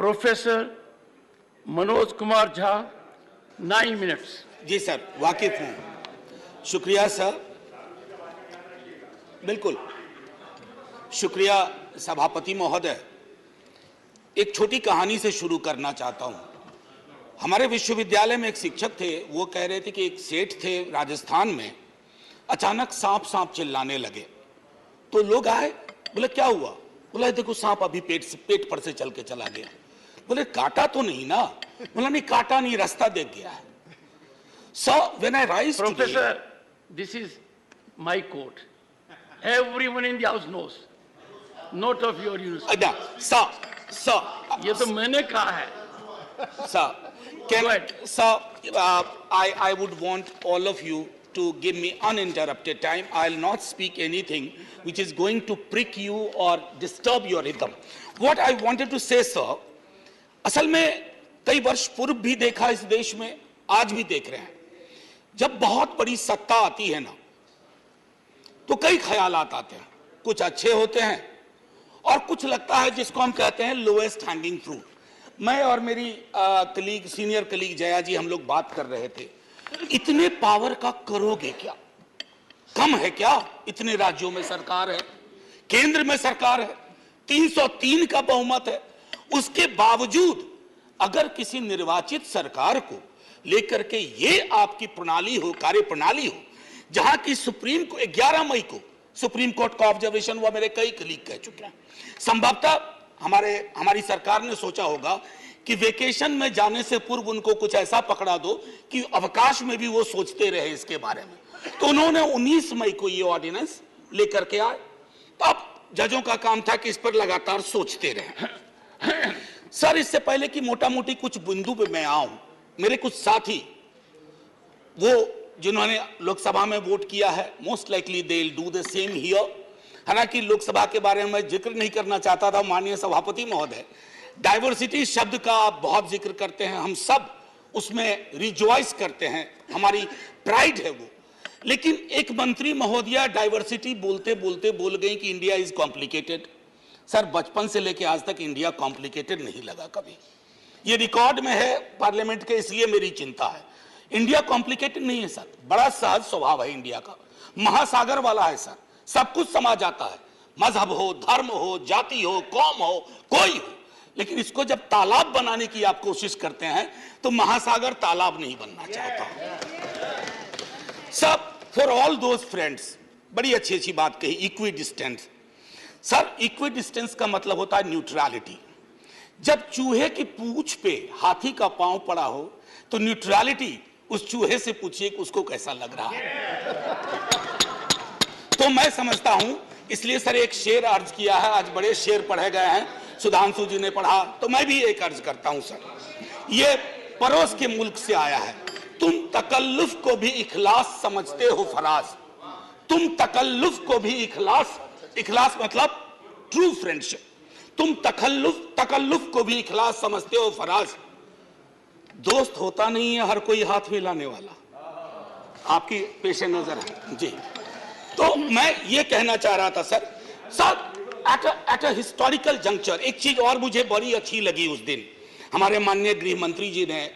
Professor Manoj Kumar Jha 9 minutes. जी sir, वाकिफ हूँ। शुक्रिया सर, बिल्कुल शुक्रिया सभापति महोदय। एक छोटी कहानी से शुरू करना चाहता हूँ। हमारे विश्वविद्यालय में एक शिक्षक थे, वो कह रहे थे कि एक सेठ थे राजस्थान में, अचानक सांप सांप चिल्लाने लगे। तो लोग आए, बोले क्या हुआ? बोला देखो सांप अभी पेट पर से चल के चला गया। बोले काटा तो नहीं ना? बोला नहीं काटा नहीं, रास्ता देख गया है। So when I rise Professor, today, this is my court. Everyone in the house knows. Not of your university. sir, ये तो मैंने कहा है। sir, Go ahead. sir, I would want all of you to give me uninterrupted time. I'll not speak anything which is going to prick you or disturb your rhythm. What I wanted to say, sir, असल में कई वर्ष पूर्व भी देखा इस देश में, आज भी देख रहे हैं। जब बहुत बड़ी सत्ता आती है ना, तो कई ख्यालात आते हैं। कुछ अच्छे होते हैं और कुछ लगता है जिसको हम कहते हैं लोएस्ट हैंगिंग फ्रूट। मैं और मेरी सीनियर कलीग जया जी, हम लोग बात कर रहे थे, इतने पावर का करोगे क्या? कम है क्या? इतने राज्यों में सरकार है, केंद्र में सरकार है, 303 का बहुमत है। उसके बावजूद अगर किसी निर्वाचित सरकार को लेकर के ये आपकी प्रणाली हो, कार्य प्रणाली हो, जहां की सुप्रीम को 11 मई को सुप्रीम कोर्ट का ऑब्जर्वेशन हुआ, मेरे कई कलीग कह चुके हैं। संभवतः हमारी सरकार ने सोचा होगा कि वेकेशन में जाने से पूर्व उनको कुछ ऐसा पकड़ा दो कि अवकाश में भी वो सोचते रहे इसके बारे में। तो उन्होंने 19 मई को ये ऑर्डिनेंस लेकर के आए। तो अब जजों का काम था कि इस पर लगातार सोचते रहे। सर, इससे पहले कि मोटा मोटी कुछ बिंदु पे मैं आऊं, मेरे कुछ साथी वो जिन्होंने लोकसभा में वोट किया है, most likely they will do the same here. हालांकि लोकसभा के बारे में जिक्र नहीं करना चाहता था माननीय सभापति महोदय। डाइवर्सिटी शब्द का आप बहुत जिक्र करते हैं, हम सब उसमें रिजॉइस करते हैं, हमारी प्राइड है वो। लेकिन एक मंत्री महोदया डाइवर्सिटी बोलते बोलते बोल गई कि इंडिया इज कॉम्प्लिकेटेड। सर, बचपन से लेकर आज तक इंडिया कॉम्प्लिकेटेड नहीं लगा कभी। ये रिकॉर्ड में है पार्लियामेंट के, इसलिए मेरी चिंता है। इंडिया कॉम्प्लिकेटेड नहीं है सर, बड़ा सहज स्वभाव है इंडिया का, महासागर वाला है सर, सब कुछ समा जाता है, मजहब हो, धर्म हो, जाति हो, कौम हो, कोई हो। लेकिन इसको जब तालाब बनाने की आप कोशिश करते हैं तो महासागर तालाब नहीं बनना चाहता। सब फॉर ऑल दोज फ्रेंड्स, बड़ी अच्छी अच्छी बात कही, equi distance. Sir, equi distance का मतलब होता है न्यूट्रलिटी। जब चूहे की पूंछ पे हाथी का पांव पड़ा हो तो न्यूट्रलिटी, उस चूहे से पूछिए कि उसको कैसा लग रहा है। तो मैं समझता हूं, इसलिए सर एक शेर अर्ज किया है, आज बड़े शेर पढ़े गए हैं, सुधांशु जी ने पढ़ा, तो मैं भी एक अर्ज करता हूं सर। ये पड़ोस के मुल्क से आया है। तुम तकल्लुफ को भी इखलास समझते हो फराज, तुम तकल्लुफ को भी इखलास मतलब ट्रू फ्रेंडशिप, तुम तकल्लुफ को भी इखलास समझते हो फराज। दोस्त होता नहीं है हर कोई हाथ मिलाने वाला, आपकी पेश नजर है जी। तो मैं ये कहना चाह रहा था sir, at a historical juncture एक चीज और मुझे बड़ी अच्छी लगी उस दिन, हमारे माननीय गृह मंत्री जी ने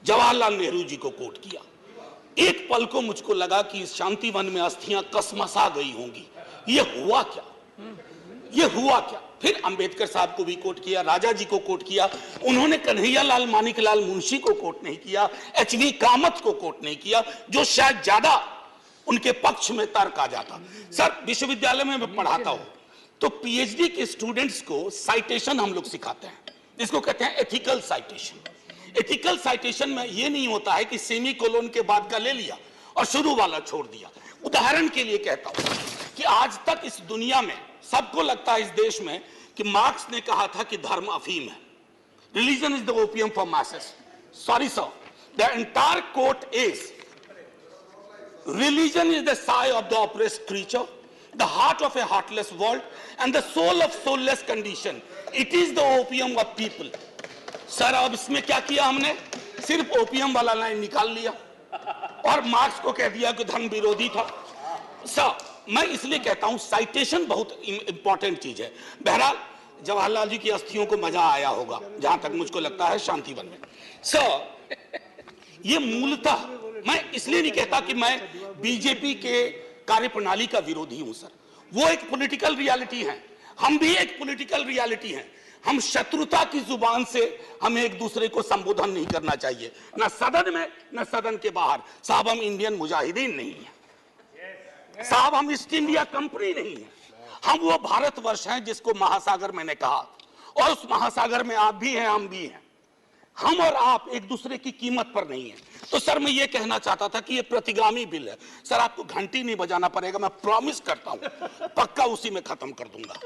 जवाहरलाल नेहरू जी को कोट किया। एक पल को मुझको लगा कि इस शांतिवन में अस्थियां कसमसा गई होंगी। ये हुआ क्या? ये हुआ क्या? फिर अंबेडकर साहब को भी कोट किया, राजा जी को कोट किया, उन्होंने कन्हैयालाल मानिकलाल मुंशी को कोट नहीं किया, एचवी कामत को कोट नहीं किया, जो शायद ज्यादा उनके पक्ष में तर्क आ जाता। सर, विश्वविद्यालय में मैं पढ़ाता हूं तो पीएचडी के स्टूडेंट्स को साइटेशन हम लोग सिखाते हैं, इसको कहते हैं एथिकल साइटेशन। एथिकल साइटेशन में यह नहीं होता है कि सेमी कोलोन के बाद का ले लिया और शुरू वाला छोड़ दिया। उदाहरण के लिए कहता हूं कि आज तक इस दुनिया में सबको लगता है इस देश में कि मार्क्स ने कहा था कि धर्म अफीम है, religion is the opium for masses. Sorry sir, the entire quote is religion is the sigh of the oppressed creature, the heart of a heartless world, and the soul of soulless condition. It is the opium of people. Sir, अब इसमें क्या किया हमने? सिर्फ opium वाला line निकाल लिया और मार्क्स को कह दिया कि धर्म विरोधी था। सर, मैं इसलिए कहता हूं साइटेशन बहुत इंपॉर्टेंट चीज है। बहरहाल जवाहरलाल जी की अस्थियों को मजा आया होगा, जहां तक मुझको लगता है शांतिवन में। ये मूलतः मैं इसलिए नहीं कहता कि मैं बीजेपी के कार्यप्रणाली का विरोधी हूं सर, वो एक पॉलिटिकल रियलिटी है, हम भी एक पॉलिटिकल रियलिटी हैं। हम शत्रुता की जुबान से हमें एक दूसरे को संबोधन नहीं करना चाहिए, न सदन में न सदन के बाहर। साहब हम इंडियन मुजाहिदीन नहीं है साहब, हम ईस्ट इंडिया कंपनी नहीं है, हम वो भारतवर्ष हैं जिसको महासागर मैंने कहा, और उस महासागर में आप भी हैं हम भी हैं। हम और आप एक दूसरे की कीमत पर नहीं है। तो सर मैं ये कहना चाहता था कि ये प्रतिगामी बिल है सर, आपको घंटी नहीं बजाना पड़ेगा, मैं प्रॉमिस करता हूं, पक्का उसी में खत्म कर दूंगा।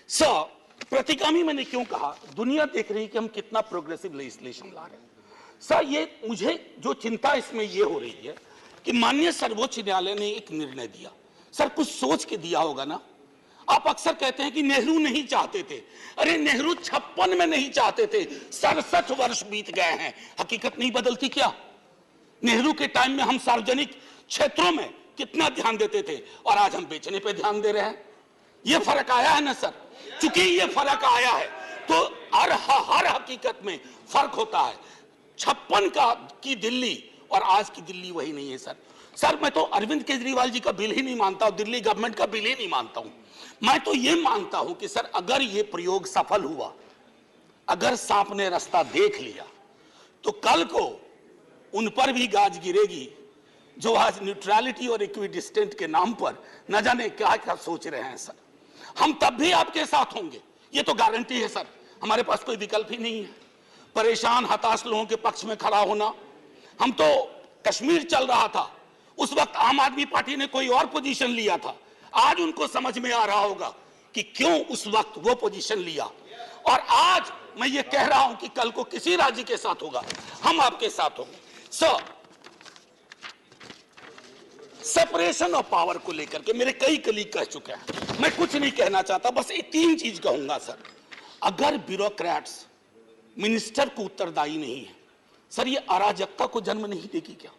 सर प्रतिगामी मैंने क्यों कहा, दुनिया देख रही है कि हम कितना प्रोग्रेसिव लेजिस्लेशन ला रहे हैं। सर ये मुझे जो चिंता इसमें ये हो रही है कि माननीय सर्वोच्च न्यायालय ने एक निर्णय दिया, सर कुछ सोच के दिया होगा ना। आप अक्सर कहते हैं कि नेहरू नहीं चाहते थे, अरे नेहरू 56 में नहीं चाहते थे, 67 वर्ष बीत गए हैं, हकीकत नहीं बदलती क्या। नेहरू के टाइम में हम सार्वजनिक क्षेत्रों में कितना ध्यान देते थे और आज हम बेचने पे ध्यान दे रहे हैं। ये फर्क आया है ना सर, चूंकि ये फर्क आया है तो हर हकीकत में फर्क होता है। 56 की दिल्ली और आज की दिल्ली वही नहीं है सर। सर मैं तो अरविंद केजरीवाल जी का बिल ही नहीं मानता हूं, दिल्ली गवर्नमेंट का बिल ही नहीं मानता हूं। मैं तो ये मानता हूं कि सर अगर ये प्रयोग सफल हुआ, अगर सांप ने रास्ता देख लिया, तो कल को उन पर भी गाज गिरेगी जो आज न्यूट्रलिटी और इक्विडिस्टेंट के नाम पर न जाने क्या क्या सोच रहे हैं। सर हम तब भी आपके साथ होंगे, ये तो गारंटी है सर, हमारे पास कोई विकल्प ही नहीं है। परेशान हताश लोगों के पक्ष में खड़ा होना। हम तो कश्मीर चल रहा था, उस वक्त आम आदमी पार्टी ने कोई और पोजीशन लिया था, आज उनको समझ में आ रहा होगा कि क्यों उस वक्त वो पोजीशन लिया। और आज मैं ये कह रहा हूं कि कल को किसी राज्य के साथ होगा, हम आपके साथ होंगे। सेपरेशन ऑफ पावर को लेकर के मेरे कई कलीग कह चुके हैं, मैं कुछ नहीं कहना चाहता, बस ये 3 चीज कहूंगा सर। अगर ब्यूरोक्रेट्स मिनिस्टर को उत्तरदायी नहीं है सर, ये अराजकता को जन्म नहीं देगी क्या।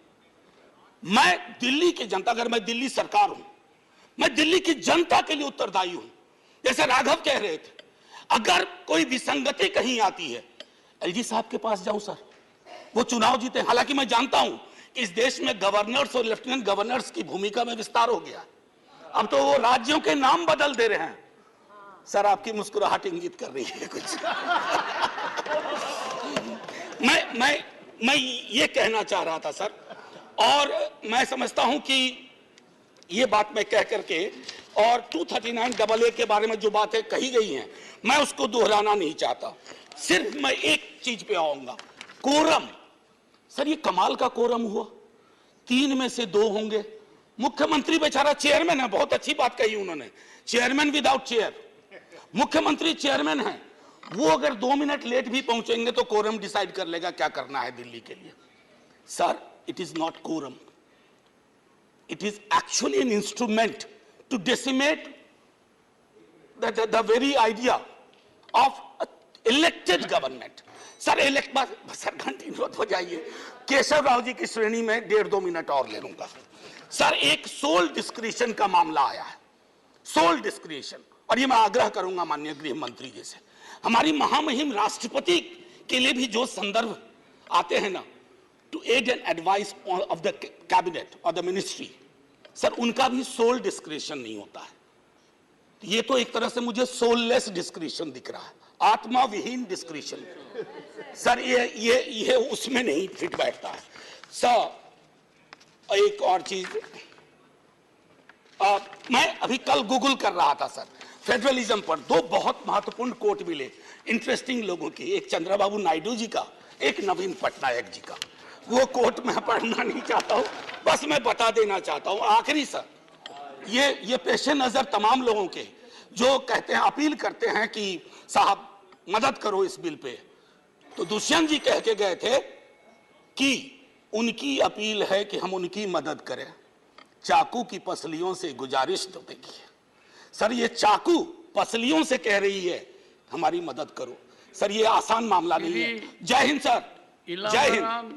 मैं दिल्ली की जनता, अगर मैं दिल्ली सरकार हूं, मैं दिल्ली की जनता के लिए उत्तरदायी हूं। जैसे राघव कह रहे थे, अगर कोई विसंगति कहीं आती है, एलजी साहब के पास जाऊं सर, वो चुनाव जीते। हालांकि मैं जानता हूं कि इस देश में गवर्नर्स और लेफ्टिनेंट गवर्नर्स की भूमिका में विस्तार हो गया, अब तो वो राज्यों के नाम बदल दे रहे हैं। सर आपकी मुस्कुराहट इंगित कर रही है कुछ। मैं ये कहना चाह रहा था सर, और मैं समझता हूं कि ये बात मैं कह करके, और 239AA के बारे में जो बातें कही गई हैं मैं उसको दोहराना नहीं चाहता, सिर्फ मैं एक चीज पे आऊंगा, कोरम। सर ये कमाल का कोरम हुआ, 3 में से 2 होंगे। मुख्यमंत्री बेचारा चेयरमैन है, बहुत अच्छी बात कही उन्होंने, चेयरमैन विदाउट चेयर। मुख्यमंत्री चेयरमैन है, वो अगर 2 मिनट लेट भी पहुंचेंगे तो कोरम डिसाइड कर लेगा क्या करना है दिल्ली के लिए। Sir it is not quorum, it is actually an instrument to decimate the very idea of elected government. Sir sir घंटी मत हो जाइए, केशव राव जी की श्रेणी में 1.5-2 मिनट और ले लूंगा। सर एक सोल डिस्क्रिशन का मामला आया है, सोल डिस्क्रिशन, और ये मैं आग्रह करूंगा माननीय गृह मंत्री जी से, हमारी महामहिम राष्ट्रपति के लिए भी जो संदर्भ आते हैं ना, to aid and advice of the cabinet or the ministry, sir उनका भी सोल डिस्क्रिशन नहीं होता है। ये तो एक तरह से मुझे सोललेस डिस्क्रिशन दिख रहा है, आत्मा विहीन डिस्क्रिशन। सर ये उसमें नहीं फिट बैठता है। सर एक और चीज, मैं अभी कल गूगल कर रहा था सर, फेडरलिज्म पर 2 बहुत महत्वपूर्ण कोट मिले इंटरेस्टिंग लोगों के, एक चंद्रबाबू नायडू जी का, एक नवीन पटनायक जी का। वो कोट मैं पढ़ना नहीं चाहता हूं, बस मैं बता देना चाहता हूं। आखिरी सर, ये पेशे नजर तमाम लोगों के जो कहते हैं, अपील करते हैं कि साहब मदद करो इस बिल पे, तो दुष्यंत जी कह के गए थे कि उनकी अपील है कि हम उनकी मदद करें, चाकू की पसलियों से गुजारिश तो देखिए। सर ये चाकू पसलियों से कह रही है हमारी मदद करो। सर ये आसान मामला नहीं है। जय हिंद सर, जय हिंद।